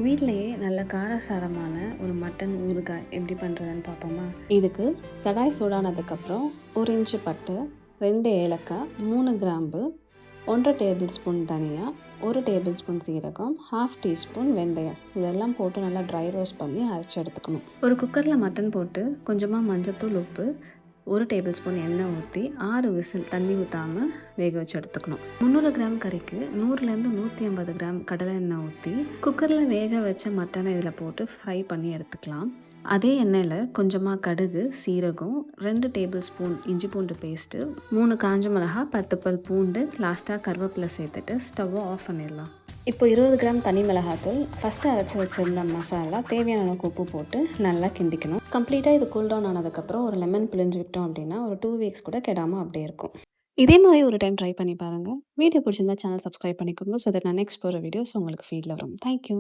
வீட்லயே நல்ல காரசாரமான ஒரு மட்டன் ஊறுகாய் எப்படி பண்ணுறதுன்னு பார்ப்போமா? இதுக்கு கடாய் சூடானதுக்கப்புறம் 1 இன்ச்சு பட்டை, 2 ஏலக்காய், 3 கிராம்பு, 1 டேபிள் ஸ்பூன் தனியா, 1 டேபிள் ஸ்பூன் சீரகம், 1/2 டீஸ்பூன் வெந்தயம் இதெல்லாம் போட்டு நல்லா ட்ரை ரோஸ்ட் பண்ணி அரைச்சி எடுத்துக்கணும். ஒரு குக்கரில் மட்டன் போட்டு கொஞ்சமாக மஞ்சத்தூள், உப்பு, 1 டேபிள் ஸ்பூன் எண்ணெய் ஊற்றி 6 விசில் தண்ணி ஊற்றாமல் வேக வச்சு எடுத்துக்கணும். 300 கிராம் கறிக்கு 100லேருந்து 150 கிராம் கடலை எண்ணெய் ஊற்றி குக்கரில் வேக வச்ச மட்டனை இதில் போட்டு ஃப்ரை பண்ணி எடுத்துக்கலாம். அதே எண்ணெயில் கொஞ்சமாக கடுகு, சீரகம், 2 டேபிள் ஸ்பூன் இஞ்சி பூண்டு பேஸ்ட்டு, 3 காஞ்ச மிளகாய், 10 பல் பூண்டு, லாஸ்ட்டாக கருவேப்பிலை சேர்த்துட்டு ஸ்டவ்வை ஆஃப் பண்ணிடலாம். இப்போ 20 கிராம் தனி மிளகாத்தூள், ஃபஸ்ட்டு அரைச்சி வச்சுருந்த மசாலா, தேவையான அளவுக்கு உப்பு போட்டு நல்லா கிண்டிக்கணும். கம்ப்ளீட்டாக இது கூல் டவுன் ஆனதுக்கப்புறம் ஒரு லெமன் பிழிஞ்சு விட்டோம் அப்படின்னா ஒரு 2 வீக்ஸ் கூட கெடாமல் அப்படியே இருக்கும். இதே மாதிரி ஒரு டைம் ட்ரை பண்ணி பாருங்கள். வீடியோ பிடிச்சிருந்தா சேனல் சப்ஸ்கிரைப் பண்ணிக்கோங்க. ஸோ தட் நான் நெக்ஸ்ட் போகிற வீடியோஸ் உங்களுக்கு ஃபீடில் வரும். தேங்க்யூ.